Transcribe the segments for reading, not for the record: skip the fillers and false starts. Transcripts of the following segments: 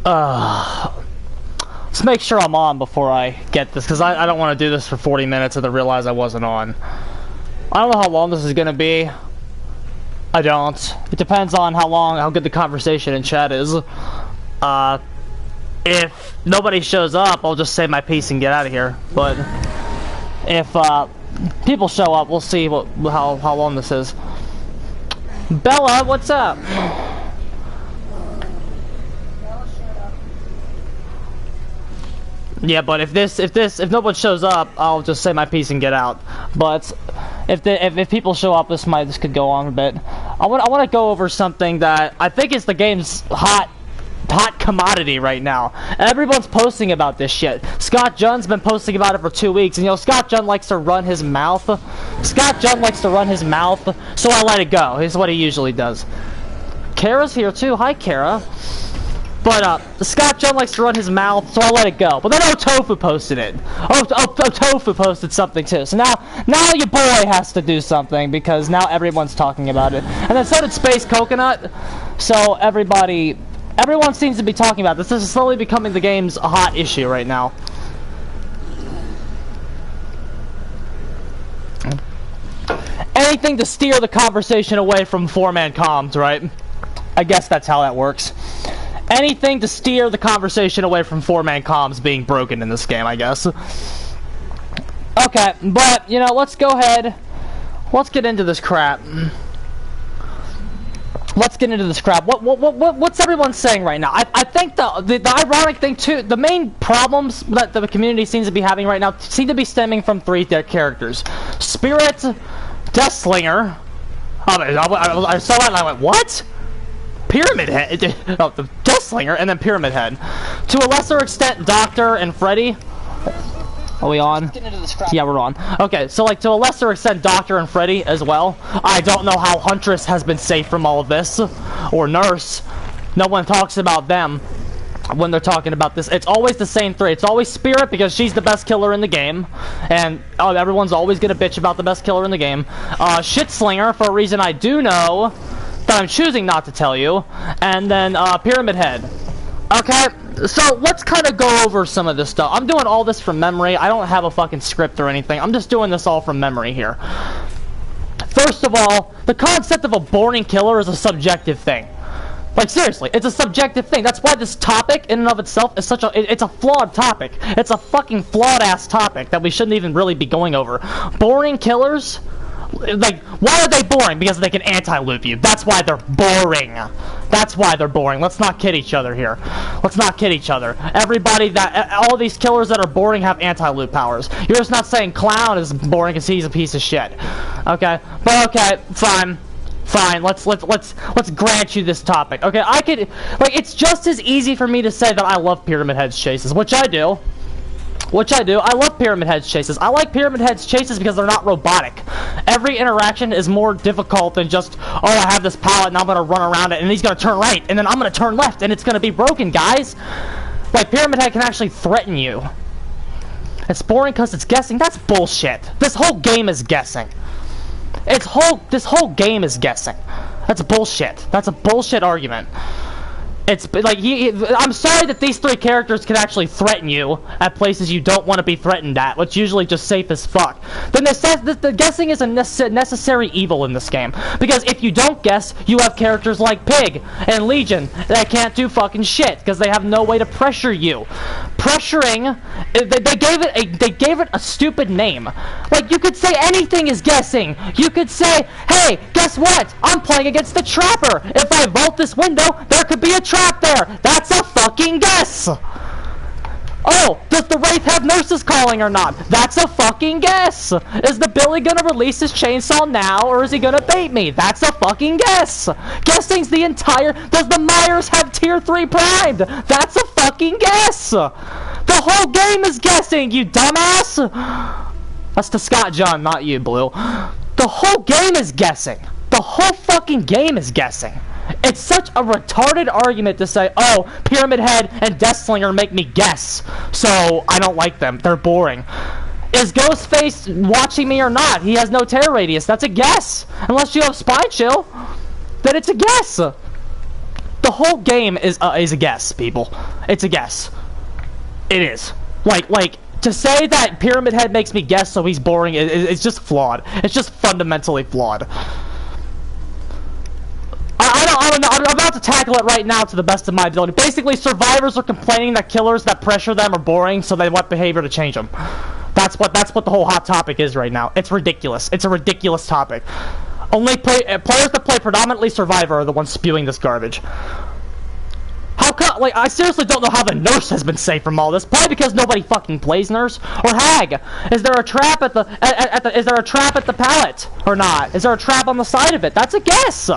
Let's make sure I'm on before I get this, because I don't want to do this for 40 minutes and then realize I wasn't on. I don't know how long this is going to be. I don't. It depends on how good the conversation in chat is. If nobody shows up, I'll just say my piece and get out of here. But if people show up, we'll see how long this is. Bella, what's up? Yeah, but if no one shows up, I'll just say my piece and get out. But if people show up, this could go on a bit. I want to go over something that I think is the game's hot commodity right now. Everyone's posting about this shit. Scott Junn's been posting about it for 2 weeks, and Scott Junn likes to run his mouth. Scott Junn likes to run his mouth, so I let it go. It's what he usually does. Kara's here too. Hi, Kara. But Scott Junn likes to run his mouth, so I let it go. But then Tofu posted it. Tofu posted something too. So now your boy has to do something because now everyone's talking about it. And then so did Space Coconut. So everyone seems to be talking about this. This is slowly becoming the game's hot issue right now. Anything to steer the conversation away from four-man comms, right? I guess that's how that works. Anything to steer the conversation away from four-man comms being broken in this game, I guess. Okay, but, let's go ahead. Let's get into this crap. What's everyone saying right now? I think the ironic thing, too, the main problems that the community seems to be having right now seem to be stemming from three characters. Spirit, Deathslinger. I saw that and I went, what? Pyramid Head, the Deathslinger, and then Pyramid Head. To a lesser extent, Doctor and Freddy. Are we on? Yeah, we're on. Okay, so to a lesser extent, Doctor and Freddy as well. I don't know how Huntress has been safe from all of this, or Nurse. No one talks about them when they're talking about this. It's always the same three. It's always Spirit because she's the best killer in the game, and everyone's always gonna bitch about the best killer in the game. Shitslinger, for a reason I do know, that I'm choosing not to tell you, and then Pyramid Head. Okay, so let's kind of go over some of this stuff. I'm doing all this from memory. I don't have a fucking script or anything. I'm just doing this all from memory here. First of all, the concept of a boring killer is a subjective thing. Seriously, it's a subjective thing. That's why this topic, in and of itself, is it's a flawed topic. It's a fucking flawed-ass topic that we shouldn't even really be going over. Boring killers? Why are they boring? Because they can anti-loop you. That's why they're boring. That's why they're boring. Let's not kid each other here. Let's not kid each other. All these killers that are boring have anti-loop powers. You're just not saying Clown is boring because he's a piece of shit. Okay? But okay, fine. Fine, let's grant you this topic. Okay, it's just as easy for me to say that I love Pyramid Head's chases, which I do. I love Pyramid Head's chases. I like Pyramid Head's chases because they're not robotic. Every interaction is more difficult than just, oh, I have this pallet and I'm going to run around it and he's going to turn right and then I'm going to turn left and it's going to be broken, guys. Pyramid Head can actually threaten you. It's boring because it's guessing. That's bullshit. This whole game is guessing. This whole game is guessing. That's bullshit. That's a bullshit argument. It's I'm sorry that these three characters can actually threaten you at places you don't want to be threatened at, which usually just safe as fuck. The guessing is a necessary evil in this game, because if you don't guess, you have characters like Pig and Legion that can't do fucking shit because they have no way to pressure you. Pressuring, they gave it a stupid name. You could say anything is guessing. You could say, hey, guess what? I'm playing against the Trapper. If I vault this window, there could be a trap there. That's a fucking guess. Oh, does the Wraith have nurses calling or not? That's a fucking guess. Is the Billy gonna release his chainsaw now, or is he gonna bait me? That's a fucking guess. Guessing's the entire... Does the Myers have tier 3 primed? That's a fucking guess. The whole game is guessing, you dumbass. That's to Scott John, not you, Blue. The whole game is guessing. The whole fucking game is guessing. It's such a retarded argument to say, oh, Pyramid Head and Deathslinger make me guess, so I don't like them. They're boring. Is Ghostface watching me or not? He has no terror radius. That's a guess. Unless you have Spine Chill, then it's a guess. The whole game is a guess, people. It's a guess. It is. Like to say that Pyramid Head makes me guess so he's boring is just flawed. It's just fundamentally flawed. I'm about to tackle it right now to the best of my ability. Basically, survivors are complaining that killers that pressure them are boring, so they want behavior to change them. That's what the whole hot topic is right now. It's ridiculous. It's a ridiculous topic. Only players that play predominantly Survivor are the ones spewing this garbage. How come? Like, I seriously don't know how the nurse has been safe from all this. Probably because nobody fucking plays nurse or hag. Is there a trap at the is there a trap at the pallet or not? Is there a trap on the side of it? That's a guess.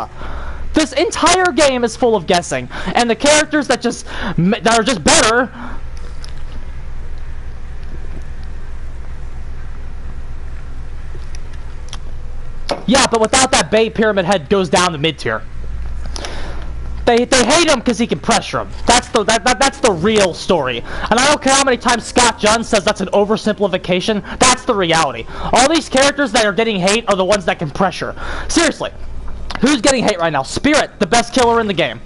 This entire game is full of guessing, and the characters that are just better. Yeah, but without that bait, Pyramid Head goes down to mid tier. They hate him because he can pressure him. That's the real story. And I don't care how many times Scott Junn says that's an oversimplification. That's the reality. All these characters that are getting hate are the ones that can pressure. Seriously. Who's getting hate right now? Spirit, the best killer in the game.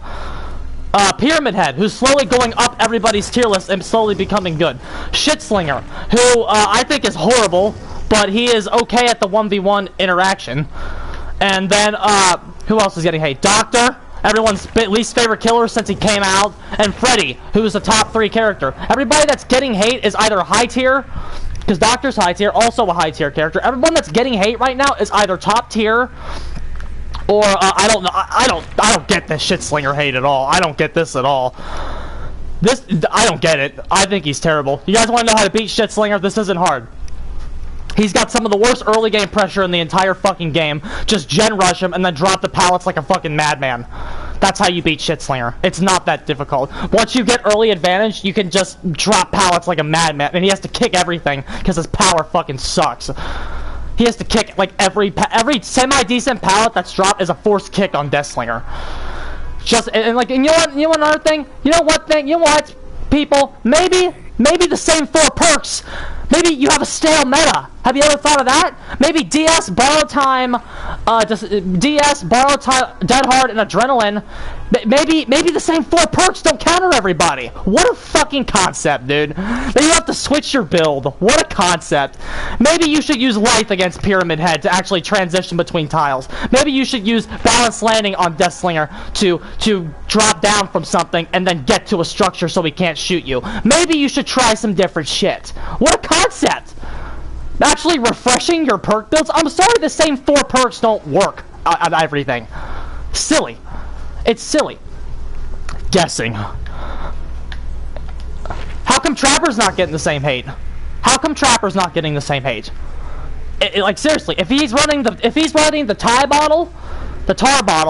Pyramid Head, who's slowly going up everybody's tier list and slowly becoming good. Shitslinger, who I think is horrible, but he is okay at the 1v1 interaction. And then, who else is getting hate? Doctor, everyone's least favorite killer since he came out. And Freddy, who's the top 3 character. Everybody that's getting hate is either high tier, because Doctor's high tier, also a high tier character. Everyone that's getting hate right now is either top tier, or, I don't know, I don't get this Shitslinger hate at all. I don't get this at all. I don't get it. I think he's terrible. You guys want to know how to beat Shitslinger? This isn't hard. He's got some of the worst early game pressure in the entire fucking game. Just gen rush him and then drop the pallets like a fucking madman. That's how you beat Shitslinger. It's not that difficult. Once you get early advantage, you can just drop pallets like a madman, and he has to kick everything because his power fucking sucks. He has to kick, like, every semi-decent pallet that's dropped is a forced kick on Deathslinger. Just, and you know what another thing? You know what, people? Maybe the same 4 perks. Maybe you have a stale meta. Have you ever thought of that? Maybe DS, Borrow Time, DS, Borrow Time, Dead Hard, and Adrenaline. Maybe the same 4 perks don't counter everybody. What a fucking concept, dude. Then you have to switch your build. What a concept. Maybe you should use Lithe against Pyramid Head to actually transition between tiles. Maybe you should use Balanced Landing on Deathslinger to drop down from something and then get to a structure so he can't shoot you. Maybe you should try some different shit. What a concept. Actually refreshing your perk builds? I'm sorry the same 4 perks don't work on everything. Silly. It's silly. Guessing. How come Trapper's not getting the same hate? How come Trapper's not getting the same hate? Like, seriously, if he's running the tar bottle,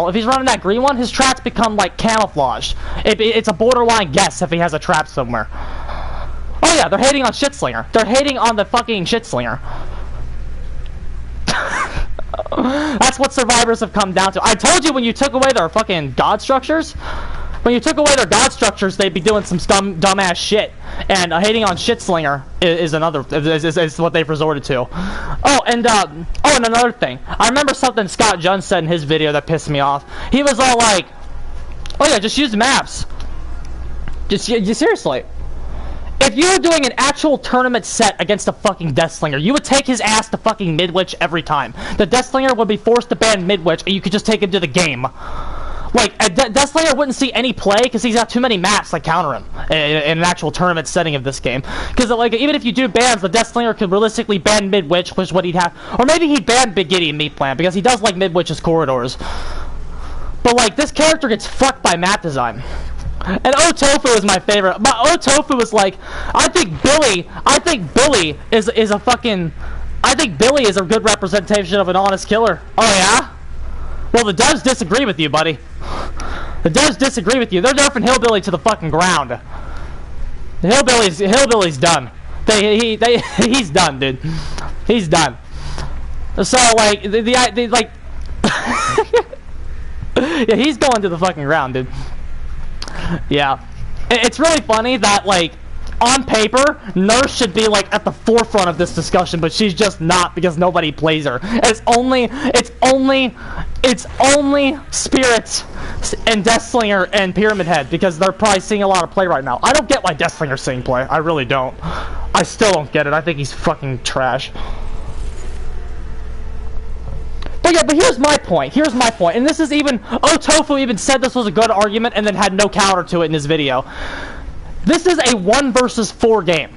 if he's running that green one, his traps become like camouflaged. It's a borderline guess if he has a trap somewhere. Oh yeah, they're hating on Shitslinger. They're hating on the fucking Shitslinger. That's what survivors have come down to. I told you when you took away their fucking god structures. When you took away their god structures, they'd be doing some dumbass shit. And hating on Shitslinger is what they've resorted to. Oh, and another thing. I remember something Scott Junn said in his video that pissed me off. He was all like, "Oh yeah, just use maps." Seriously. If you were doing an actual tournament set against a fucking Deathslinger, you would take his ass to fucking Midwich every time. The Deathslinger would be forced to ban Midwich, and you could just take him to the game. Like, Deathslinger wouldn't see any play because he's got too many maps that counter him in an actual tournament setting of this game. Because, like, even if you do bans, the Deathslinger could realistically ban Midwich, which is what he'd have. Or maybe he'd ban Big Giddy and Meat Plant, because he does like Midwich's corridors. But, like, this character gets fucked by map design. And O-Tofu is my favorite. But O-Tofu is like, I think Billy is a fucking, I think Billy is a good representation of an honest killer. Oh yeah? Well, the devs disagree with you, buddy. The devs disagree with you. They're nerfing Hillbilly to the fucking ground. The Hillbilly's done. He's done, dude. He's done. So, like, like, yeah, he's going to the fucking ground, dude. Yeah, it's really funny that, like, on paper, Nurse should be, like, at the forefront of this discussion, but she's just not because nobody plays her. It's only It's only Spirit and Deathslinger and Pyramid Head because they're probably seeing a lot of play right now. I don't get why Deathslinger's seeing play. I really don't. I still don't get it. I think he's fucking trash. But yeah, but here's my point. Here's my point. And this is even... Tofu even said this was a good argument and then had no counter to it in his video. This is a 1 versus 4 game.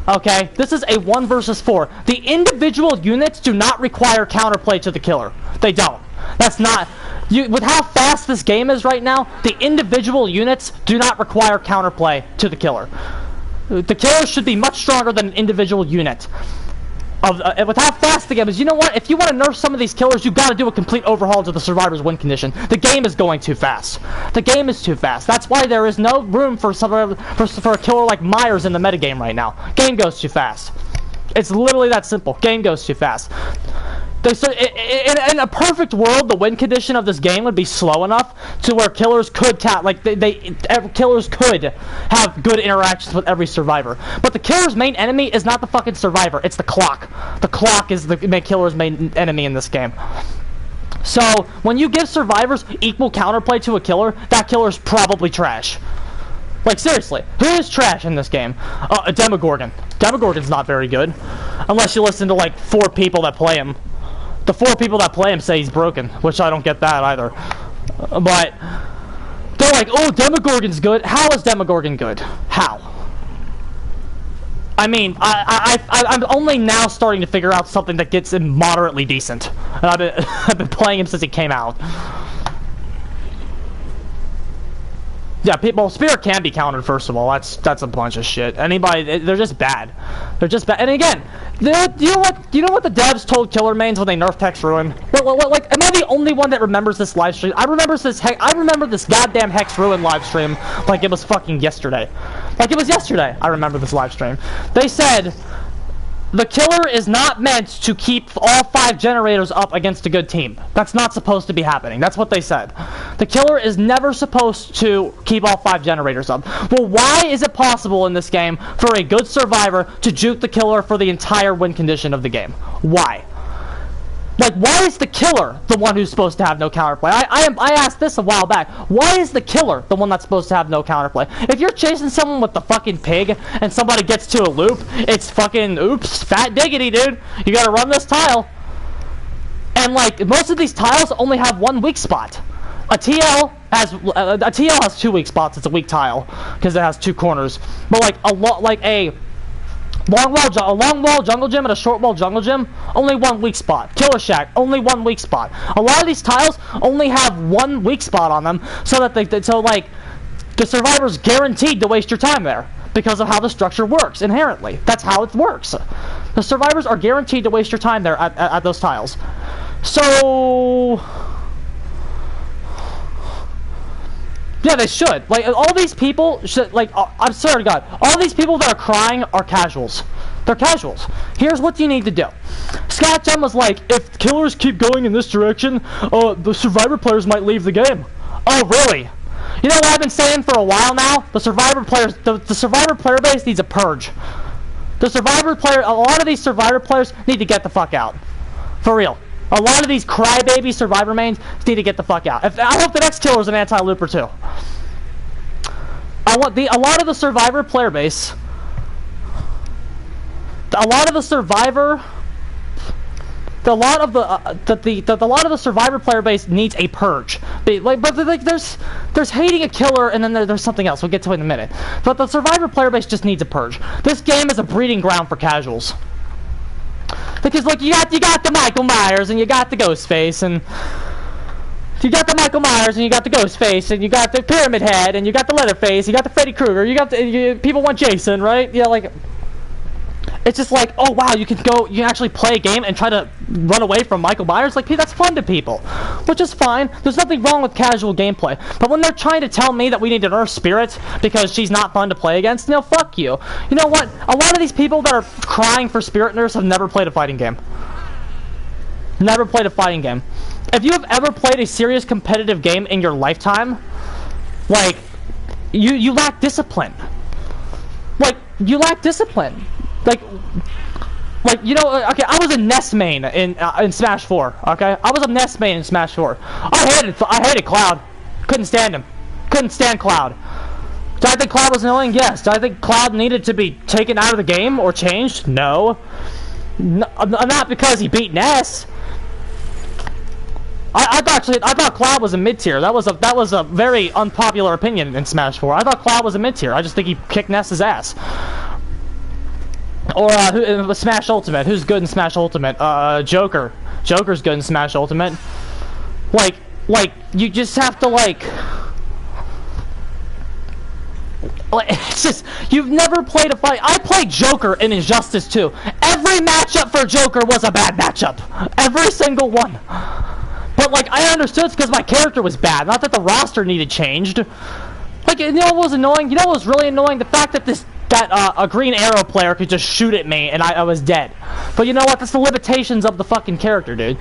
Okay? This is a 1 versus 4. The individual units do not require counterplay to the killer. They don't. That's not... with how fast this game is right now, the individual units do not require counterplay to the killer. The killer should be much stronger than an individual unit. With how fast the game is, you know what? If you want to nerf some of these killers, you've got to do a complete overhaul to the survivor's win condition. The game is going too fast. The game is too fast. That's why there is no room for a killer like Myers in the metagame right now. Game goes too fast. It's literally that simple. Game goes too fast. In a perfect world, the win condition of this game would be slow enough to where killers could killers could have good interactions with every survivor. But the killer's main enemy is not the fucking survivor, it's the clock. The clock is the killer's main enemy in this game. So, when you give survivors equal counterplay to a killer, that killer's probably trash. Like, seriously, who is trash in this game? A Demogorgon. Demogorgon's not very good. Unless you listen to, like, 4 people that play him. The 4 people that play him say he's broken, which I don't get that either. But they're like, oh, Demogorgon's good. How is Demogorgon good? How? I mean, I'm only now starting to figure out something that gets him moderately decent. And I've been playing him since he came out. Yeah, Spirit can be countered, first of all. That's a bunch of shit. They're just bad. They're just bad. And again, you know what the devs told killer mains when they nerfed Hex Ruin? Like, am I the only one that remembers this live stream? I remember this goddamn Hex Ruin live stream like it was fucking yesterday. Like it was yesterday. I remember this live stream. They said the killer is not meant to keep all 5 generators up against a good team. That's not supposed to be happening. That's what they said. The killer is never supposed to keep all 5 generators up. Well, why is it possible in this game for a good survivor to juke the killer for the entire win condition of the game? Why? Like, why is the killer the one who's supposed to have no counterplay? I asked this a while back. Why is the killer the one that's supposed to have no counterplay? If you're chasing someone with the fucking pig and somebody gets to a loop, it's fucking, oops, fat diggity, dude. You gotta run this tile. And, like, most of these tiles only have 1 weak spot. A TL has 2 weak spots. It's a weak tile because it has 2 corners. But, like, a long wall jungle gym and a short wall jungle gym, only 1 weak spot. Killer Shack, only 1 weak spot. A lot of these tiles only have 1 weak spot on them, so that the survivor's guaranteed to waste your time there because of how the structure works inherently. That's how it works. The survivors are guaranteed to waste your time there at those tiles. So yeah, they should. Like, all these people should, like, I'm sorry to God, all these people that are crying are casuals. They're casuals. Here's what you need to do. Scott Jem was like, if killers keep going in this direction, the survivor players might leave the game. Oh, really? You know what I've been saying for a while now? The survivor players, the survivor player base needs a purge. A lot of these survivor players need to get the fuck out. For real. A lot of these crybaby survivor mains need to get the fuck out. I hope the next killer's an anti-looper too. A lot of the survivor player base. A lot of the survivor survivor player base needs a purge. There's hating a killer, and then there's something else. We'll get to it in a minute. But the survivor player base just needs a purge. This game is a breeding ground for casuals. Because, like, you got the Michael Myers and you got the Ghostface, and you got the Michael Myers and you got the Ghostface, and you got the Pyramid Head and you got the Leatherface, you got the Freddy Krueger, people want Jason, right? Yeah, like, it's just like, oh wow, you can actually play a game and try to run away from Michael Myers. Like, that's fun to people, which is fine. There's nothing wrong with casual gameplay. But when they're trying to tell me that we need to nerf Spirit because she's not fun to play against, no, fuck you. You know what? A lot of these people that are crying for Spirit nerfs have never played a fighting game. Never played a fighting game. If you have ever played a serious competitive game in your lifetime, like, you lack discipline. Like, you lack discipline. Like, Like, you know, okay, I was a Nest main in Smash 4, okay? I was a Nest main in Smash 4. I hated Cloud. Couldn't stand him. Couldn't stand Cloud. Did I think Cloud was annoying? Yes. Did I think Cloud needed to be taken out of the game or changed? No. Not because he beat Ness. I thought Cloud was a mid-tier. That was a very unpopular opinion in Smash 4. I thought Cloud was a mid-tier. I just think he kicked Ness's ass. Or Smash Ultimate. Who's good in Smash Ultimate? Joker. Joker's good in Smash Ultimate. Like you just have to like it's just, you've never played a fight. I played Joker in Injustice 2. Every matchup for Joker was a bad matchup. Every single one. But like, I understood it's because my character was bad, not that the roster needed changed. Like, you know what was annoying? You know what was really annoying? The fact that a Green Arrow player could just shoot at me and I was dead. But you know what? That's the limitations of the fucking character, dude.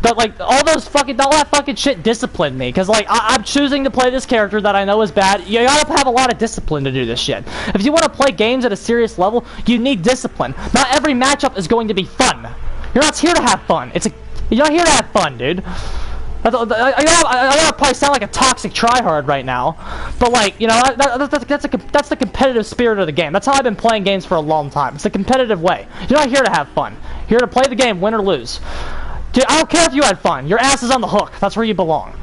But like, all that fucking shit disciplined me. Because like, I'm choosing to play this character that I know is bad. You gotta have a lot of discipline to do this shit. If you want to play games at a serious level, you need discipline. Not every matchup is going to be fun. You're not here to have fun. You're not here to have fun, dude. I probably sound like a toxic tryhard right now, but like, you know, that's the competitive spirit of the game. That's how I've been playing games for a long time. It's a competitive way. You're not here to have fun. You're here to play the game, win or lose. Dude, I don't care if you had fun. Your ass is on the hook. That's where you belong.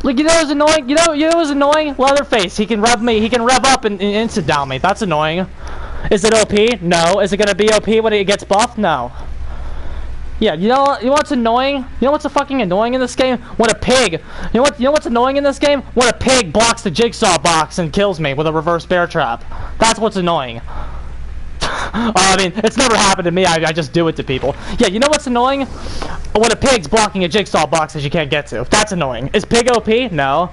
Like, you know what's annoying? You know what's annoying? Leatherface. He can rev me. He can rev up and instant down me. That's annoying. Is it OP? No. Is it gonna be OP when it gets buffed? No. Yeah, you know what's annoying? You know what's fucking annoying in this game? When a pig, you know what's annoying in this game? When a pig blocks the jigsaw box and kills me with a reverse bear trap. That's what's annoying. I mean, it's never happened to me. I just do it to people. Yeah, you know what's annoying? When a pig's blocking a jigsaw box that you can't get to. That's annoying. Is pig OP? No.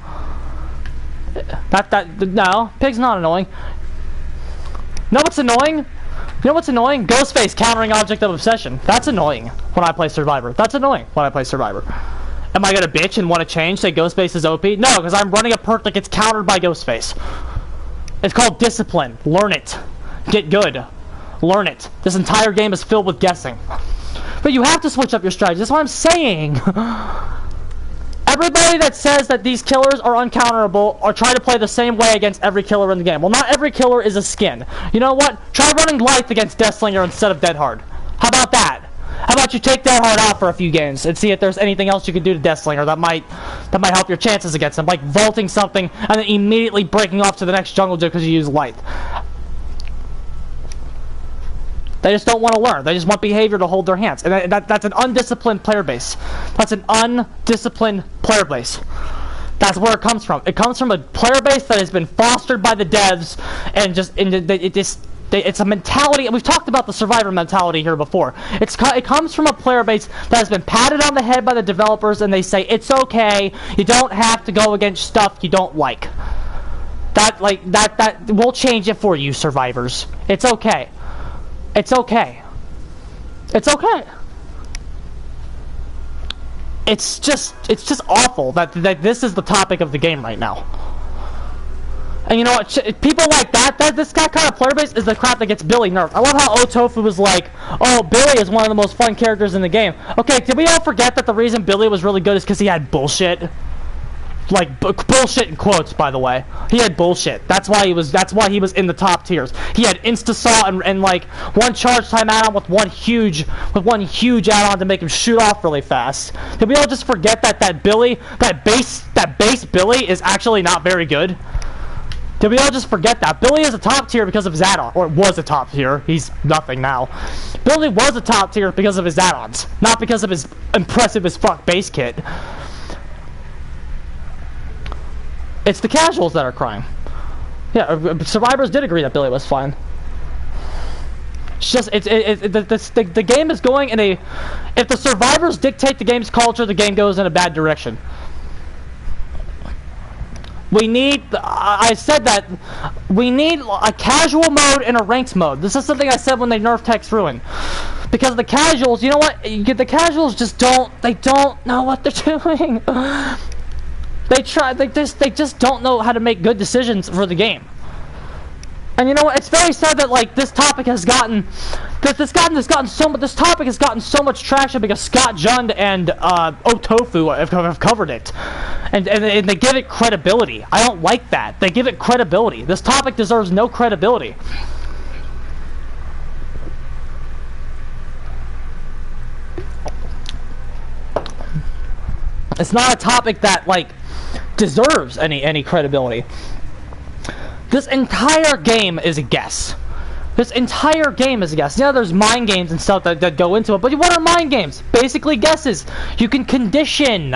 No. Pig's not annoying. You know what's annoying? You know what's annoying? Ghostface countering Object of Obsession. That's annoying when I play Survivor. That's annoying when I play Survivor. Am I gonna bitch and want to change, say Ghostface is OP? No, because I'm running a perk that gets countered by Ghostface. It's called discipline. Learn it. Get good. Learn it. This entire game is filled with guessing. But you have to switch up your strategy. That's what I'm saying. Everybody that says that these killers are uncounterable or try to play the same way against every killer in the game. Well, not every killer is a skin. You know what? Try running Lithe against Deathslinger instead of Dead Hard. How about that? How about you take Dead Hard out for a few games and see if there's anything else you can do to Deathslinger that might help your chances against him, like vaulting something and then immediately breaking off to the next jungle just because you use Lithe. They just don't want to learn. They just want behavior to hold their hands. And that's an undisciplined player base. That's an undisciplined player base. That's where it comes from. It comes from a player base that has been fostered by the devs, and it's a mentality. We've talked about the Survivor mentality here before. It comes from a player base that has been patted on the head by the developers, and they say, it's okay, you don't have to go against stuff you don't like. That we'll change it for you, survivors. It's okay. It's okay. It's okay. It's just awful that this is the topic of the game right now. And you know what? People like this kind of player base is the crap that gets Billy nerfed. I love how Otofu was like, oh, Billy is one of the most fun characters in the game. Okay, did we all forget that the reason Billy was really good is because he had bullshit? Like, bullshit in quotes, by the way. He had bullshit. That's why he was in the top tiers. He had insta-saw and like one charge time add-on with one huge add-on to make him shoot off really fast. Did we all just forget that base Billy is actually not very good? Did we all just forget that? Billy is a top tier because of his add-on, or was a top tier. He's nothing now. Billy was a top tier because of his add-ons, not because of his impressive as fuck base kit. It's the casuals that are crying. Yeah, survivors did agree that Billy was fine. It's just the game is going in a. If the survivors dictate the game's culture, the game goes in a bad direction. We need. I said that we need a casual mode and a ranked mode. This is something I said when they nerfed Hex Ruin. Because the casuals, you know what? The casuals just don't. They don't know what they're doing. They just don't know how to make good decisions for the game. And you know what? It's very sad that like this topic has gotten this topic has gotten so much traction because Scott Jund and Otofu have covered it, and they give it credibility. I don't like that. They give it credibility. This topic deserves no credibility. It's not a topic that like deserves any credibility. This entire game is a guess. This entire game is a guess. Yeah, there's mind games and stuff that go into it, but what are mind games? Basically guesses. You can condition.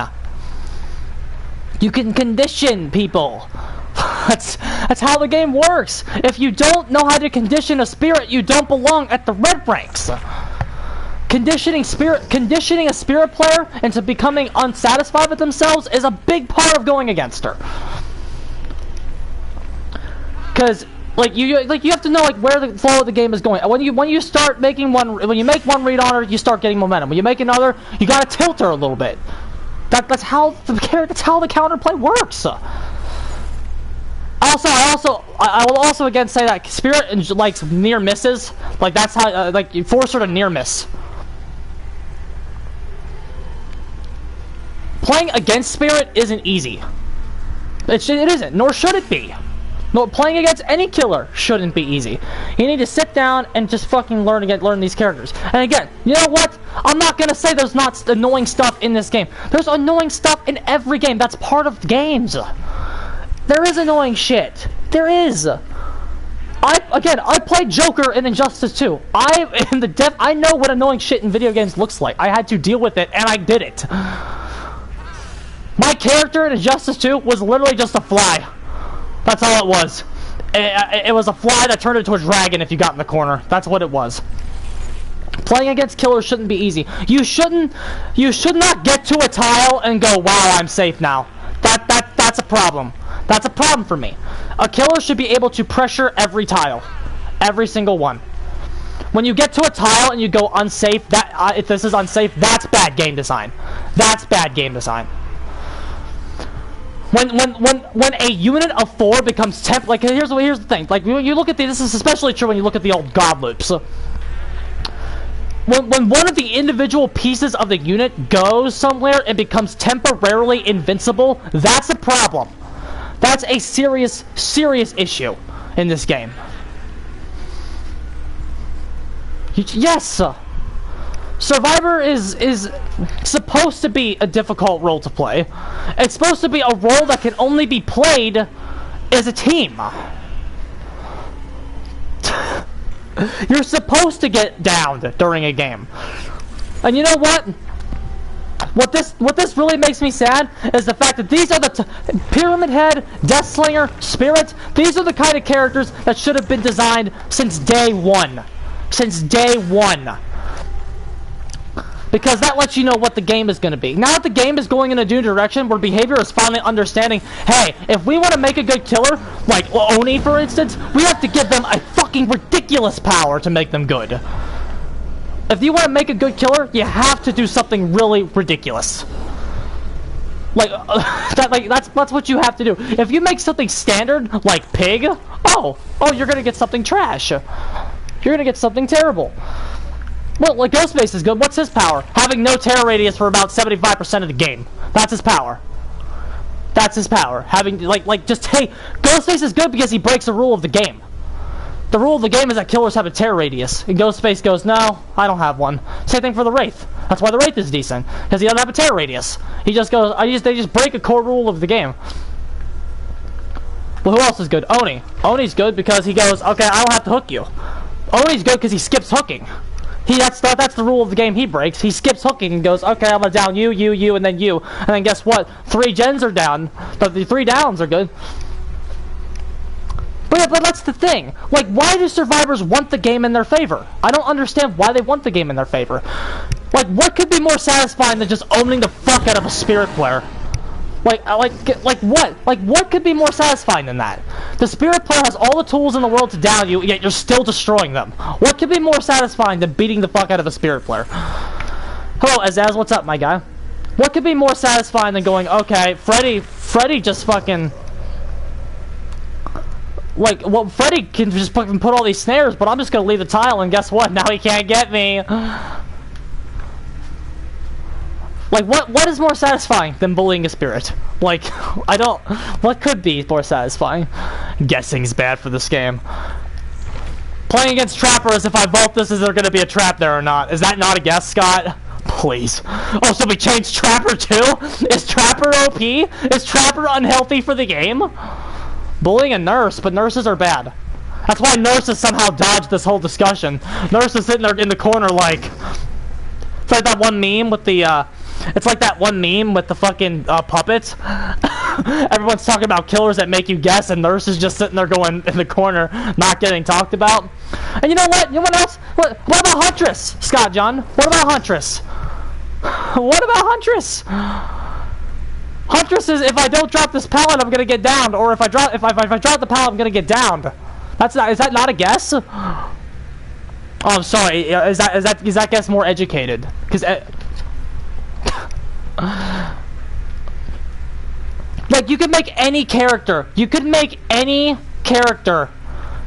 You can condition people. That's how the game works. If you don't know how to condition a spirit, you don't belong at the red ranks. Conditioning a spirit player into becoming unsatisfied with themselves is a big part of going against her. Because like you have to know like where the flow of the game is going. When you start making when you make one read on her, you start getting momentum. When you make another, you gotta tilt her a little bit. That's how the counterplay works. I will also again say that spirit likes near misses. Like that's how like you force her to near miss. Playing against spirit isn't easy. It isn't, nor should it be. No, playing against any killer shouldn't be easy. You need to sit down and just fucking learn these characters. And again, you know what? I'm not gonna say there's not annoying stuff in this game. There's annoying stuff in every game. That's part of games. There is annoying shit. There is. I played Joker in Injustice 2. I know what annoying shit in video games looks like. I had to deal with it, and I did it. My character in Injustice 2 was literally just a fly. That's all it was. It was a fly that turned into a dragon if you got in the corner. That's what it was. Playing against killers shouldn't be easy. You should not get to a tile and go, wow, I'm safe now. That's a problem. That's a problem for me. A killer should be able to pressure every tile. Every single one. When you get to a tile and you go unsafe, if this is unsafe, that's bad game design. That's bad game design. When a unit of 4 becomes temp, like here's the thing. Like when you look at this is especially true when you look at the old god loops. When one of the individual pieces of the unit goes somewhere and becomes temporarily invincible, that's a problem. That's a serious issue in this game. Yes. Survivor is supposed to be a difficult role to play. It's supposed to be a role that can only be played as a team. You're supposed to get downed during a game. And you know what? What this really makes me sad is the fact that these are the Pyramid Head, Death Slinger, Spirit. These are the kind of characters that should have been designed since day one. Since day one. Because that lets you know what the game is going to be. Now that the game is going in a new direction where behavior is finally understanding, hey, if we want to make a good killer, like Oni for instance, we have to give them a fucking ridiculous power to make them good. If you want to make a good killer, you have to do something really ridiculous. Like, that's what you have to do. If you make something standard, like Pig, oh, you're going to get something trash. You're going to get something terrible. Well, like Ghostface is good. What's his power? Having no terror radius for about 75% of the game. That's his power. That's his power. Having, just, hey, Ghostface is good because he breaks the rule of the game. The rule of the game is that killers have a terror radius. And Ghostface goes, no, I don't have one. Same thing for the Wraith. That's why the Wraith is decent. Because he doesn't have a terror radius. He just goes, they just break a core rule of the game. Well, who else is good? Oni. Oni's good because he goes, okay, I don't have to hook you. Oni's good because he skips hooking. That's the rule of the game he breaks. He skips hooking and goes, okay, I'm gonna down you, and then you. And then guess what? 3 gens are down. The 3 downs are good. But that's the thing. Like, why do survivors want the game in their favor? I don't understand why they want the game in their favor. Like, what could be more satisfying than just owning the fuck out of a spirit player? Like what? Like, what could be more satisfying than that? The spirit player has all the tools in the world to down you, yet you're still destroying them. What could be more satisfying than beating the fuck out of a spirit player? Hello, Azaz, what's up, my guy? What could be more satisfying than going, okay, Freddy Freddy just fucking... Like, well, Freddy can just fucking put all these snares, but I'm just gonna leave the tile, and guess what? Now he can't get me. Like, what is more satisfying than bullying a spirit? Like, I don't... What could be more satisfying? Guessing's bad for this game. Playing against Trapper as if I vote this, is there gonna be a trap there or not? Is that not a guess, Scott? Please. Oh, so we changed Trapper too? Is Trapper OP? Is Trapper unhealthy for the game? Bullying a nurse, but nurses are bad. That's why nurses somehow dodged this whole discussion. Nurse is sitting there in the corner like... It's like that one meme with the, It's like that one meme with the fucking, puppets. Everyone's talking about killers that make you guess, and Nurse is just sitting there going in the corner, not getting talked about. And you know what? You know what else? What about Huntress, Scott John? What about Huntress? What about Huntress? Huntress is, if I don't drop this pallet, I'm gonna get downed, or if I drop the pallet, I'm gonna get downed. Is that not a guess? Oh, I'm sorry. Is that guess more educated? Because like, you could make any character. You could make any character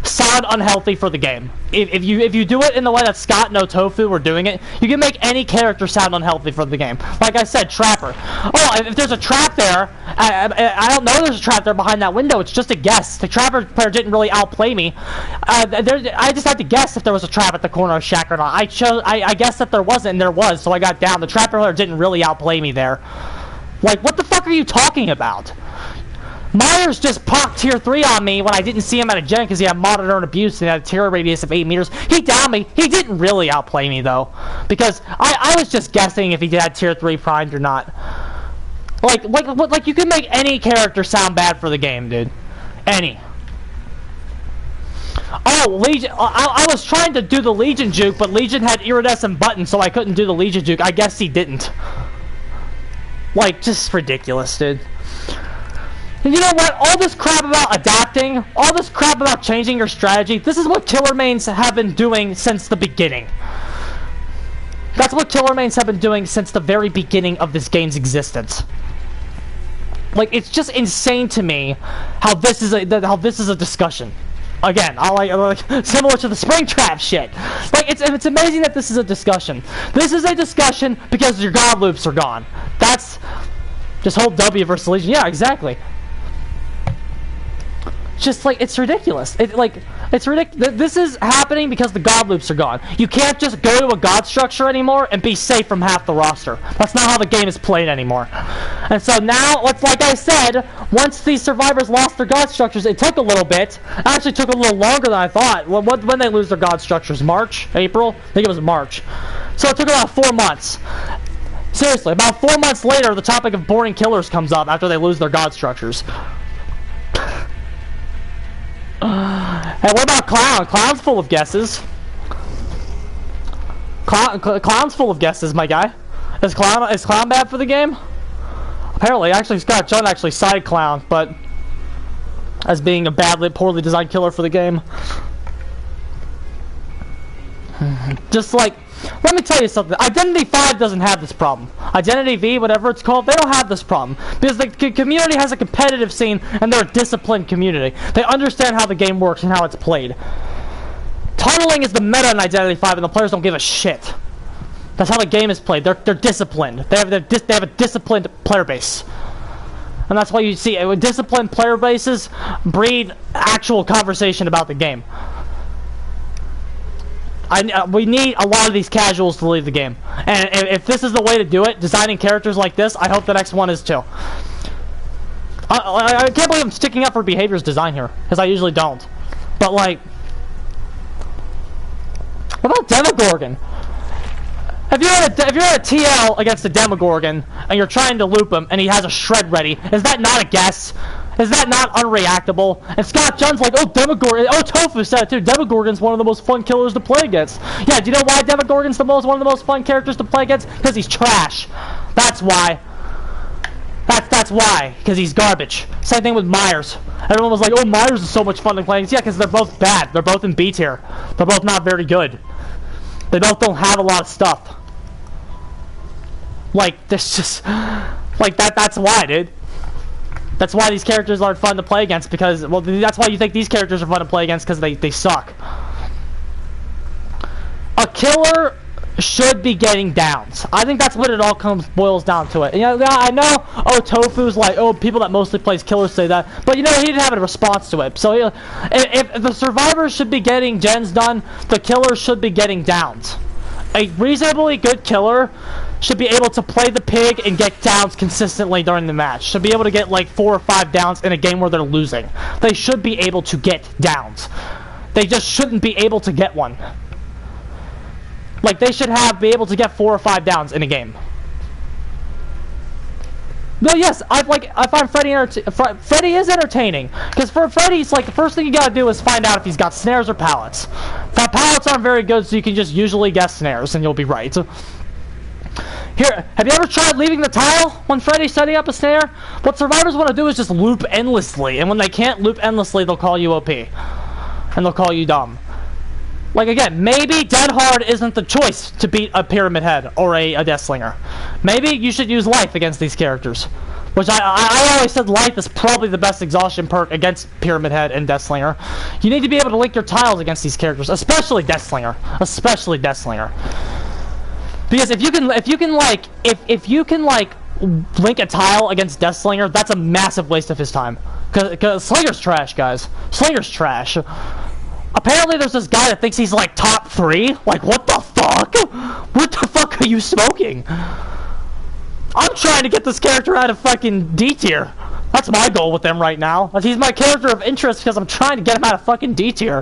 sound unhealthy for the game. If you do it in the way that Scott No Tofu were doing it, you can make any character sound unhealthy for the game. Like I said, Trapper. Oh, if there's a trap there, I don't know there's a trap there behind that window. It's just a guess. The Trapper player didn't really outplay me. I just had to guess if there was a trap at the corner of Shack or not. I guessed that there wasn't, and there was, so I got down. The Trapper player didn't really outplay me there. Like, what the fuck are you talking about? Myers just popped tier 3 on me when I didn't see him at a gen because he had monitor and abuse and had a terror radius of 8 meters. He downed me. He didn't really outplay me, though. Because I was just guessing if he had tier 3 primed or not. Like you can make any character sound bad for the game, dude. Any. Oh, Legion. I was trying to do the Legion juke, but Legion had iridescent buttons, so I couldn't do the Legion juke. I guess he didn't. Like, just ridiculous, dude. And you know what? All this crap about adapting, all this crap about changing your strategy, this is what killer mains have been doing since the beginning. That's what killer mains have been doing since the very beginning of this game's existence. Like, it's just insane to me how this is a discussion. Again, I like similar to the Springtrap shit. Like, it's amazing that this is a discussion. This is a discussion because your god loops are gone. That's just whole W versus Legion. Yeah, exactly. Just like, it's ridiculous. It's ridiculous. This is happening because the god loops are gone. You can't just go to a god structure anymore and be safe from half the roster. That's not how the game is played anymore. And so now, like I said, once these survivors lost their god structures, it took a little bit. It actually took a little longer than I thought. When they lose their god structures? March? April? I think it was March. So it took about 4 months. Seriously, about 4 months later, the topic of boring killers comes up after they lose their god structures. Hey, what about Clown? Clown's full of guesses. Clown's full of guesses, my guy. Is Clown bad for the game? Apparently, actually, Scott John actually sided Clown, but as being a poorly designed killer for the game. Just like, let me tell you something. Identity 5 doesn't have this problem. Identity V, whatever it's called, they don't have this problem. Because the community has a competitive scene, and they're a disciplined community. They understand how the game works and how it's played. Tunneling is the meta in Identity 5, and the players don't give a shit. That's how the game is played. They're disciplined. They have a disciplined player base. And that's why you see, disciplined player bases breed actual conversation about the game. We need a lot of these casuals to leave the game. And if this is the way to do it, designing characters like this, I hope the next one is too. I can't believe I'm sticking up for behaviors design here, because I usually don't. But like, what about Demogorgon? If you're at a TL against a Demogorgon, and you're trying to loop him, and he has a shred ready, is that not a guess? Is that not unreactable? And Scott John's like, oh, Demogorgon. Oh, Tofu said it too. Demogorgon's one of the most fun killers to play against. Yeah, do you know why Demogorgon's one of the most fun characters to play against? Because he's trash. That's why. That's why. Because he's garbage. Same thing with Myers. Everyone was like, oh, Myers is so much fun to play against. Yeah, because they're both bad. They're both in B tier. They're both not very good. They both don't have a lot of stuff. Like, there's just... Like, that's why, dude. That's why these characters aren't fun to play against, because, well, that's why you think these characters are fun to play against, because they suck. A killer should be getting downs. I think that's what it all boils down to it. You know, I know, oh, Tofu's like, oh, people that mostly plays killers say that, but you know, he didn't have a response to it. So, you know, if the survivors should be getting gens done, the killers should be getting downs. A reasonably good killer should be able to play the pig and get downs consistently during the match. Should be able to get like 4 or 5 downs in a game where they're losing. They should be able to get downs. They just shouldn't be able to get one. Like, they should be able to get 4 or 5 downs in a game. No, yes, I find Freddy is entertaining, because for Freddy, it's like the first thing you gotta do is find out if he's got snares or pallets. Pallets aren't very good, so you can just usually guess snares, and you'll be right. Here, have you ever tried leaving the tile when Freddy's setting up a snare? What survivors want to do is just loop endlessly, and when they can't loop endlessly, they'll call you OP, and they'll call you dumb. Like, again, maybe Dead Hard isn't the choice to beat a Pyramid Head or a Death Slinger. Maybe you should use Life against these characters. Which I always said Life is probably the best exhaustion perk against Pyramid Head and Death Slinger. You need to be able to link your tiles against these characters, especially Death Slinger. Especially Death Slinger. Because if you can link a tile against Death Slinger, that's a massive waste of his time. Cause Slinger's trash, guys. Slinger's trash. Apparently there's this guy that thinks he's like top 3. Like, what the fuck? What the fuck are you smoking? I'm trying to get this character out of fucking D tier. That's my goal with them right now. He's my character of interest because I'm trying to get him out of fucking D tier.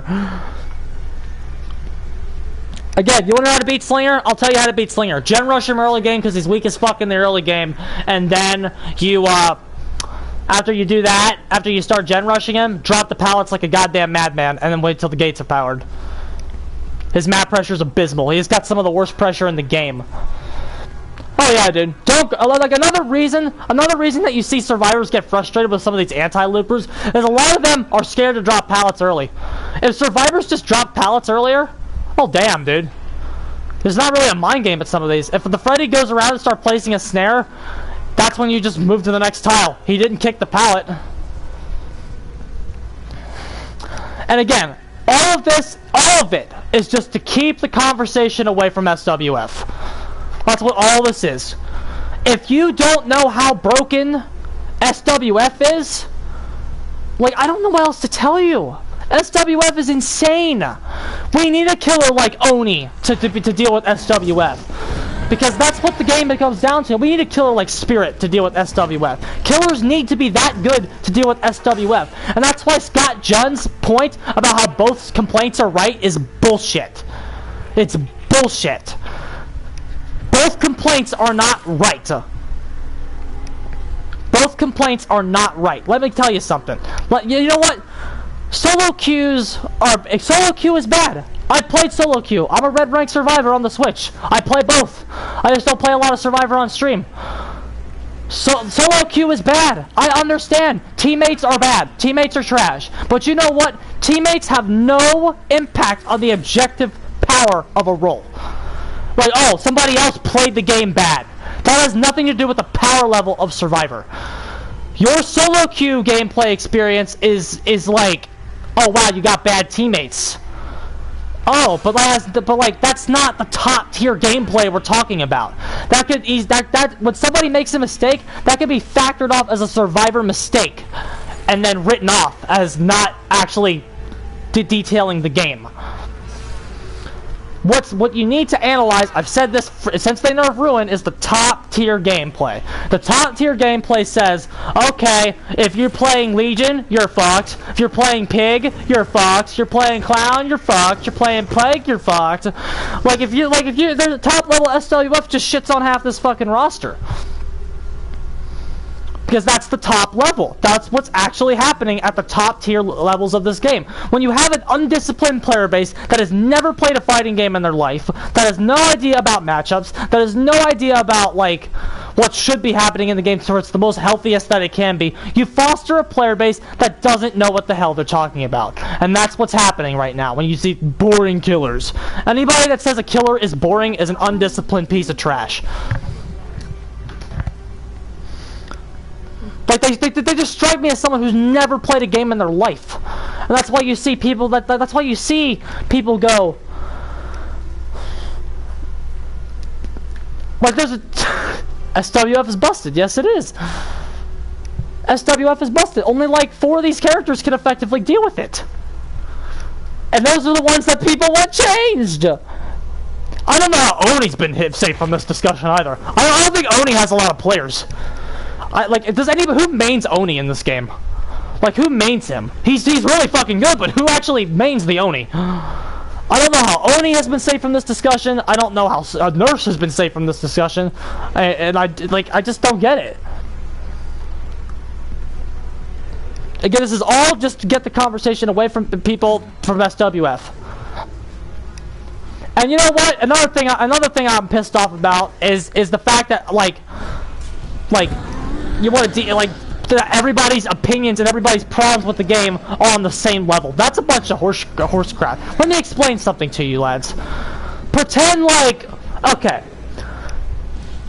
Again, you want to know how to beat Slinger? I'll tell you how to beat Slinger. Gen rush him early game because he's weak as fuck in the early game. And then you, after you do that, after you start gen rushing him, drop the pallets like a goddamn madman, and then wait till the gates are powered. His map pressure is abysmal. He's got some of the worst pressure in the game. Oh yeah, dude. Like, another reason that you see survivors get frustrated with some of these anti-loopers is a lot of them are scared to drop pallets early. If survivors just drop pallets earlier, oh damn, dude. There's not really a mind game at some of these. If the Freddy goes around and starts placing a snare, that's when you just move to the next tile. He didn't kick the pallet. And again, all of it is just to keep the conversation away from SWF. That's what all this is. If you don't know how broken SWF is, like, I don't know what else to tell you. SWF is insane. We need a killer like Oni to deal with SWF. Because that's what the game comes down to. We need a killer like Spirit to deal with SWF. Killers need to be that good to deal with SWF. And that's why Scott Junn's point about how both complaints are right is bullshit. It's bullshit. Both complaints are not right. Both complaints are not right. Let me tell you something. You know what? Solo queue is bad. I played solo queue. I'm a red rank survivor on the Switch. I play both. I just don't play a lot of survivor on stream. Solo queue is bad. I understand. Teammates are bad. Teammates are trash. But you know what? Teammates have no impact on the objective power of a role. Like, oh, somebody else played the game bad. That has nothing to do with the power level of survivor. Your solo queue gameplay experience is like, oh wow, you got bad teammates. Oh, but that's not the top tier gameplay we're talking about. That could when somebody makes a mistake, that could be factored off as a survivor mistake, and then written off as not actually detailing the game. What you need to analyze, I've said this since they nerfed Ruin, is the top tier gameplay. The top tier gameplay says, okay, if you're playing Legion, you're fucked. If you're playing Pig, you're fucked. You're playing Clown, you're fucked. You're playing Plague, you're fucked. If you there's a top level SWF just shits on half this fucking roster. Because that's the top level. That's what's actually happening at the top tier levels of this game. When you have an undisciplined player base that has never played a fighting game in their life, that has no idea about matchups, that has no idea about, like, what should be happening in the game so it's the most healthiest that it can be, you foster a player base that doesn't know what the hell they're talking about. And that's what's happening right now when you see boring killers. Anybody that says a killer is boring is an undisciplined piece of trash. Like, They just strike me as someone who's never played a game in their life, and that's why you see people that's why you see people go like there's a SWF is busted. Yes, it is. SWF is busted. Only like 4 of these characters can effectively deal with it. And those are the ones that people want changed. I don't know how Oni's been safe from this discussion either. I don't think Oni has a lot of players. Does anybody who mains Oni in this game? Like, who mains him? He's really fucking good, but who actually mains the Oni? I don't know how Oni has been safe from this discussion. I don't know how Nurse has been safe from this discussion, and I just don't get it. Again, this is all just to get the conversation away from the people from SWF. And you know what? Another thing I'm pissed off about is the fact that like you want to everybody's opinions and everybody's problems with the game are on the same level. That's a bunch of horse crap. Let me explain something to you, lads. Pretend like, okay,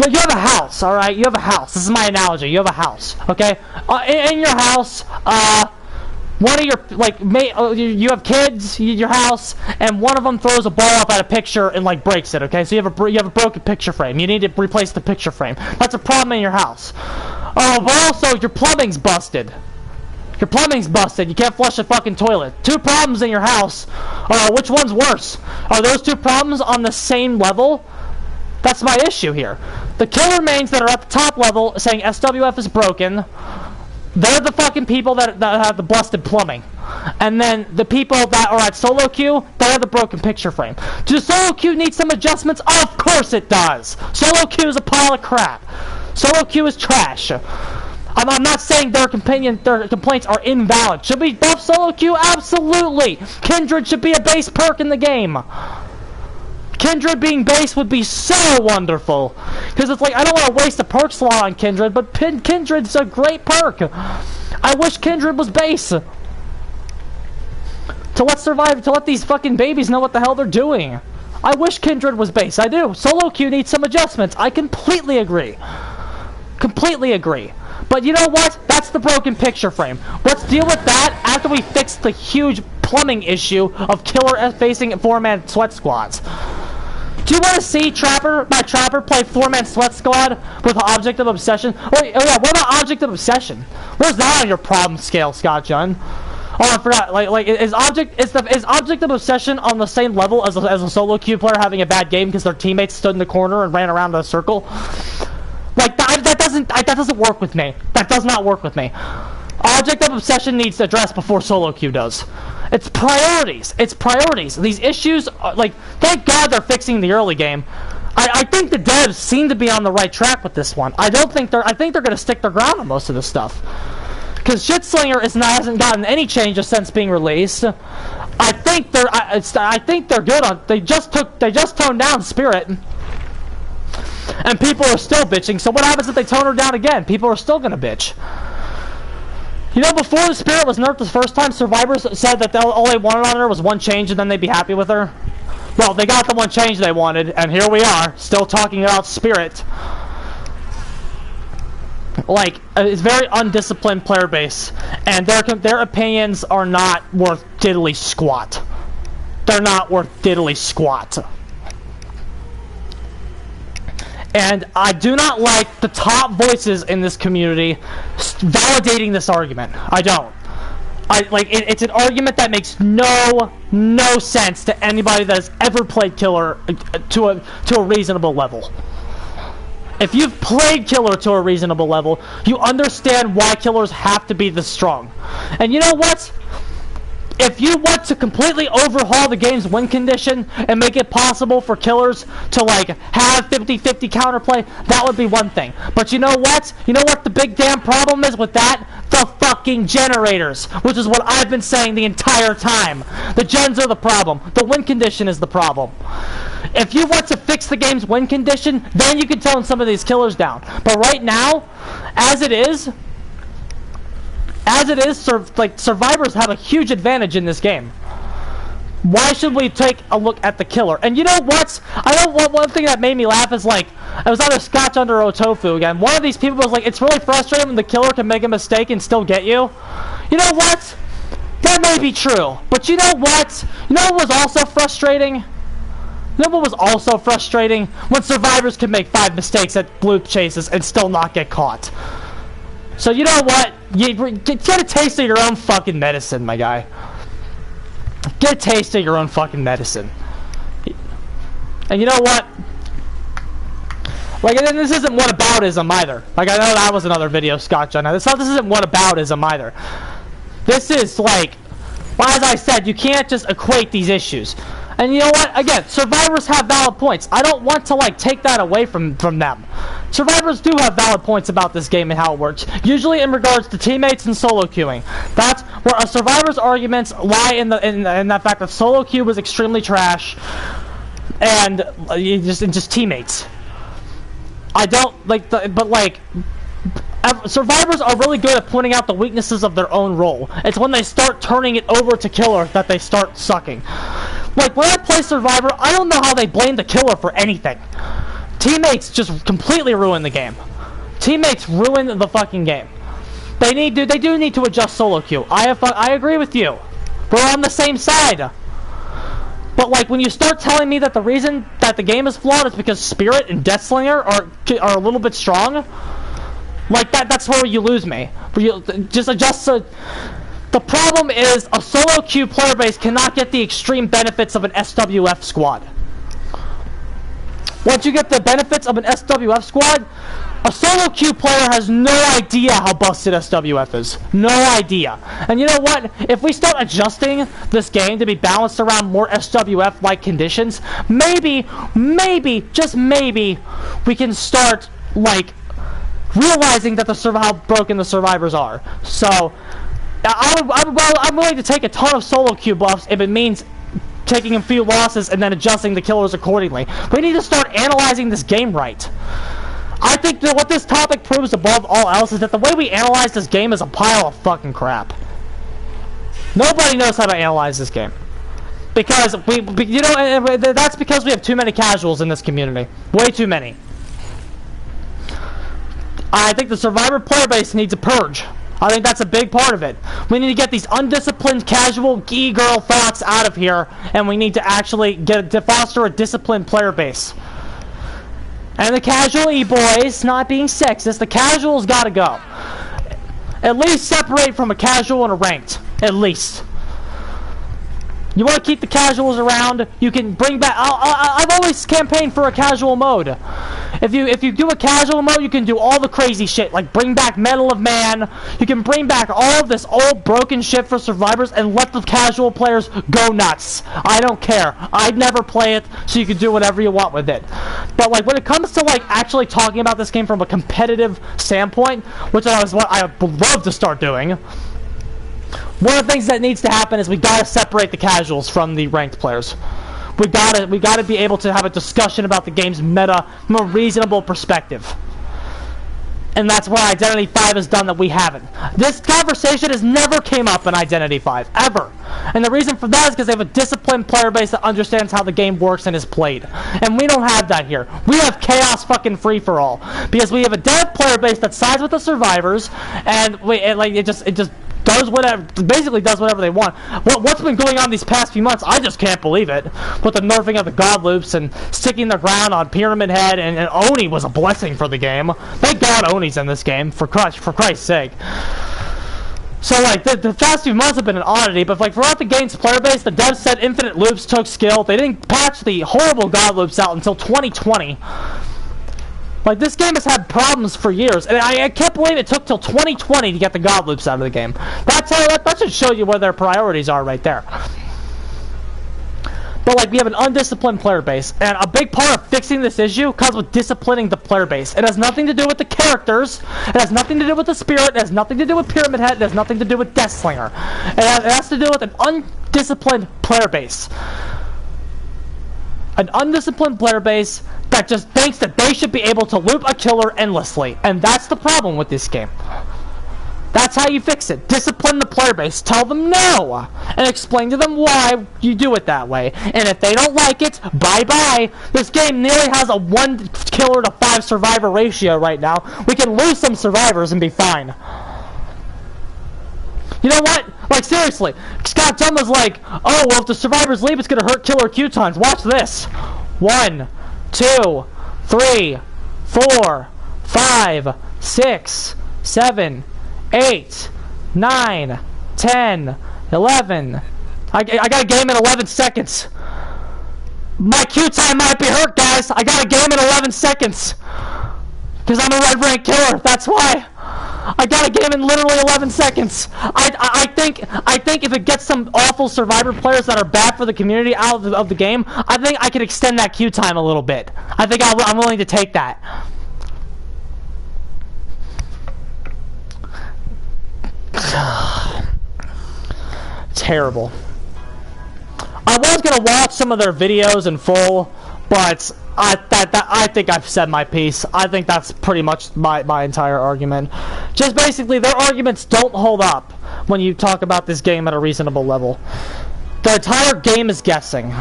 you have a house, all right? You have a house. This is my analogy. You have a house, okay? In your house, one of your you have kids in your house, and one of them throws a ball up at a picture and like breaks it. Okay, so you have a broken picture frame. You need to replace the picture frame. That's a problem in your house. Oh, but also your plumbing's busted. Your plumbing's busted. You can't flush a fucking toilet. 2 problems in your house. Which one's worse? Are those 2 problems on the same level? That's my issue here. The killer mains that are at the top level saying SWF is broken, they're the fucking people that have the busted plumbing. And then the people that are at solo queue, they have the broken picture frame. Does solo queue need some adjustments? Of course it does. Solo queue is a pile of crap. Solo queue is trash. I'm not saying their complaints are invalid. Should we buff solo queue? Absolutely. Kindred should be a base perk in the game. Kindred being base would be so wonderful. Because it's like, I don't want to waste a perk slot on Kindred, but Kindred's a great perk. I wish Kindred was base. To let these fucking babies know what the hell they're doing. I wish Kindred was base, I do. Solo queue needs some adjustments. I completely agree. Completely agree. But you know what? That's the broken picture frame. Let's deal with that after we fix the huge plumbing issue of killer facing 4-man sweat squads. Do you want to see my Trapper play 4-man sweat squad with Object of Obsession? Oh yeah, what about Object of Obsession? Where's that on your problem scale, Scott John? Oh, I forgot. Is Object of Obsession on the same level as a solo queue player having a bad game because their teammates stood in the corner and ran around in a circle? Like that doesn't work with me. That does not work with me. Object of Obsession needs to address before solo queue does. It's priorities. It's priorities. These issues, thank God they're fixing the early game. I think the devs seem to be on the right track with this one. I think they're going to stick their ground on most of this stuff. Because Shitslinger hasn't gotten any changes since being released. I think they're good on. They just toned down Spirit. And people are still bitching. So what happens if they tone her down again? People are still going to bitch. You know, before the Spirit was nerfed the first time, survivors said that all they wanted on her was one change and then they'd be happy with her. Well, they got the one change they wanted, and here we are, still talking about Spirit. It's very undisciplined player base, and their opinions are not worth diddly squat. They're not worth diddly squat. And I do not like the top voices in this community validating this argument. I don't. It's an argument that makes no sense to anybody that has ever played Killer to a reasonable level. If you've played Killer to a reasonable level, you understand why Killers have to be this strong. And you know what? If you want to completely overhaul the game's win condition and make it possible for Killers to have 50-50 counterplay, that would be one thing. But you know what? You know what the big damn problem is with that? The fucking generators, which is what I've been saying the entire time. The gens are the problem. The win condition is the problem. If you want to fix the game's win condition, then you can tone some of these Killers down. But right now, as it is, survivors have a huge advantage in this game. Why should we take a look at the killer? And you know what? One thing that made me laugh is like, it was either Scotch Under or Tofu again. One of these people was like, it's really frustrating when the killer can make a mistake and still get you. You know what? That may be true. But you know what? You know what was also frustrating? You know what was also frustrating? When survivors can make 5 mistakes at loop chases and still not get caught. So you know what? You get a taste of your own fucking medicine, my guy. Get a taste of your own fucking medicine. And you know what? Like, and this isn't whataboutism either. Like, I know that was another video, Scotch, on that. This isn't whataboutism either. This is like, well, as I said, you can't just equate these issues. And you know what? Again, survivors have valid points. I don't want to, like, take that away from them. Survivors do have valid points about this game and how it works. Usually in regards to teammates and solo queuing. That's where a survivor's arguments lie in that fact that solo queue was extremely trash. And just teammates. I don't, like, but, like... Survivors are really good at pointing out the weaknesses of their own role. It's when they start turning it over to killer that they start sucking. Like, when I play Survivor, I don't know how they blame the killer for anything. Teammates just completely ruin the game. Teammates ruin the fucking game. They do need to adjust solo queue. I agree with you. We're on the same side. But, like, when you start telling me that the reason that the game is flawed is because Spirit and Deathslinger are a little bit strong... Like, that's where you lose me. You just adjust to... The problem is, a solo queue player base cannot get the extreme benefits of an SWF squad. Once you get the benefits of an SWF squad, a solo queue player has no idea how busted SWF is. No idea. And you know what? If we start adjusting this game to be balanced around more SWF-like conditions, maybe, just maybe, we can start, like... realizing that how broken the survivors are. So, I'm willing to take a ton of solo queue buffs if it means taking a few losses and then adjusting the killers accordingly. We need to start analyzing this game right. I think that what this topic proves above all else is that the way we analyze this game is a pile of fucking crap. Nobody knows how to analyze this game. Because, that's because we have too many casuals in this community. Way too many. I think the Survivor player base needs a purge. I think that's a big part of it. We need to get these undisciplined, casual, girl thoughts out of here, and we need to actually foster a disciplined player base. And the casual boys, not being sexist, the casuals gotta go. At least separate from a casual and a ranked. At least. You want to keep the casuals around, you can bring back... I've always campaigned for a casual mode. If you do a casual mode, you can do all the crazy shit, like bring back Medal of Man. You can bring back all of this old broken shit for survivors and let the casual players go nuts. I don't care. I'd never play it, so you can do whatever you want with it. But like when it comes to like actually talking about this game from a competitive standpoint, which is what I would love to start doing... One of the things that needs to happen is we gotta separate the casuals from the ranked players. We gotta be able to have a discussion about the game's meta from a reasonable perspective. And that's what Identity 5 has done that we haven't. This conversation has never came up in Identity 5, ever. And the reason for that is because they have a disciplined player base that understands how the game works and is played. And we don't have that here. We have chaos fucking free-for-all. Because we have a dev player base that sides with the survivors, and it just does whatever, basically does whatever they want. What's been going on these past few months, I just can't believe it. With the nerfing of the god loops and sticking the ground on Pyramid Head, and Oni was a blessing for the game. Thank God Oni's in this game, for Christ's sake. So like, the past few months have been an oddity, but like throughout the game's player base, the devs said infinite loops took skill. They didn't patch the horrible god loops out until 2020. Like, this game has had problems for years, and I can't believe it took till 2020 to get the god loops out of the game. That should show you where their priorities are right there. But, like, we have an undisciplined player base, and a big part of fixing this issue comes with disciplining the player base. It has nothing to do with the characters, it has nothing to do with the Spirit, it has nothing to do with Pyramid Head, it has nothing to do with Deathslinger. It has to do with an undisciplined player base. An undisciplined player base that just thinks that they should be able to loop a killer endlessly. And that's the problem with this game. That's how you fix it. Discipline the player base. Tell them no. And explain to them why you do it that way. And if they don't like it, bye-bye. This game nearly has a 1 killer to 5 survivor ratio right now. We can lose some survivors and be fine. You know what? Like, seriously. Scott Dunn was like, oh, well, if the survivors leave, it's going to hurt killer Q times. Watch this. 1, 2, 3, 4, 5, 6, 7, 8, 9, 10, 11. I got a game in 11 seconds. My Q time might be hurt, guys. I got a game in 11 seconds. Because I'm a red rank killer. That's why. I got a game in literally 11 seconds. I think if it gets some awful survivor players that are bad for the community out of the game, I think I can extend that queue time a little bit. I think I'm willing to take that. Terrible. I was gonna watch some of their videos in full, but I think I've said my piece. I think that's pretty much my entire argument. Just basically, their arguments don't hold up when you talk about this game at a reasonable level. The entire game is guessing.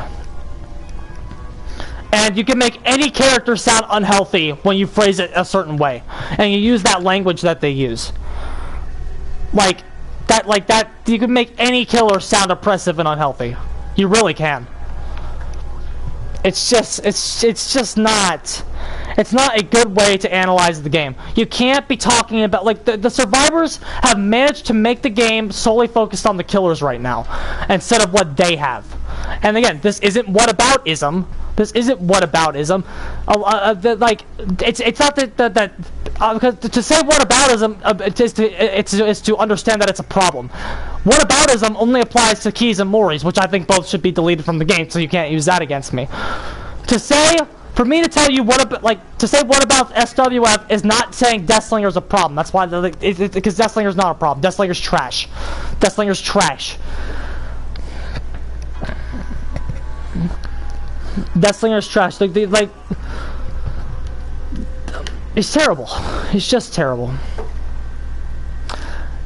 And you can make any character sound unhealthy when you phrase it a certain way. And you use that language that they use. Like that, you can make any killer sound oppressive and unhealthy. You really can. It's just not a good way to analyze the game. You can't be talking about, like, the survivors have managed to make the game solely focused on the killers right now, instead of what they have. And again, this isn't whataboutism. This isn't whataboutism. Like, it's not that because to say whataboutism is to understand that it's a problem. Whataboutism only applies to keys and Moris, which I think both should be deleted from the game, so you can't use that against me. For me to tell you to say what about SWF is not saying Deathslinger's a problem. That's why, because Deathslinger's not a problem. Deathslinger's trash. Deathslinger's trash. Deathslinger's trash. Like, he's terrible. He's just terrible.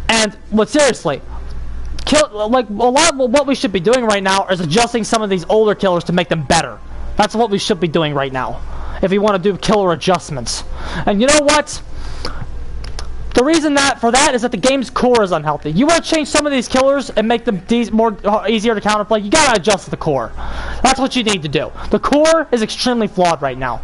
And, seriously, like, a lot of what we should be doing right now is adjusting some of these older killers to make them better. That's what we should be doing right now, if we want to do killer adjustments. And you know what? The reason for that is that the game's core is unhealthy. You want to change some of these killers and make them easier to counterplay, you gotta adjust the core. That's what you need to do. The core is extremely flawed right now.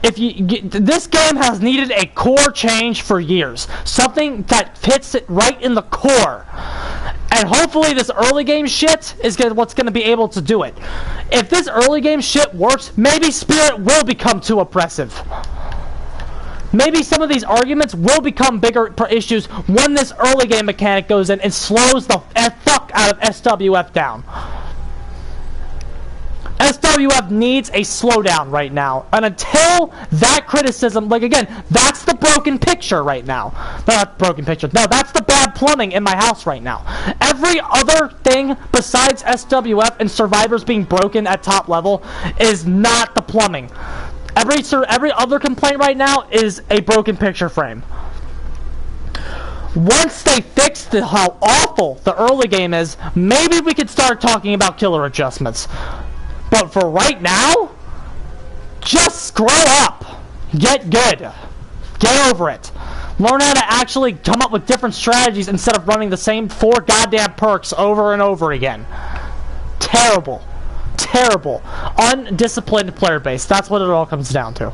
This game has needed a core change for years. Something that hits it right in the core. And hopefully this early game shit is what's going to be able to do it. If this early game shit works, maybe Spirit will become too oppressive. Maybe some of these arguments will become bigger issues when this early game mechanic goes in and slows the fuck out of SWF down. SWF needs a slowdown right now. And until that criticism, like, again, that's the broken picture right now. Not broken picture. No, that's the bad plumbing in my house right now. Every other thing besides SWF and survivors being broken at top level is not the plumbing. Every other complaint right now is a broken picture frame. Once they fix how awful the early game is, maybe we could start talking about killer adjustments. But for right now, just grow up. Get good. Get over it. Learn how to actually come up with different strategies instead of running the same 4 goddamn perks over and over again. Terrible. Terrible. Undisciplined player base. That's what it all comes down to.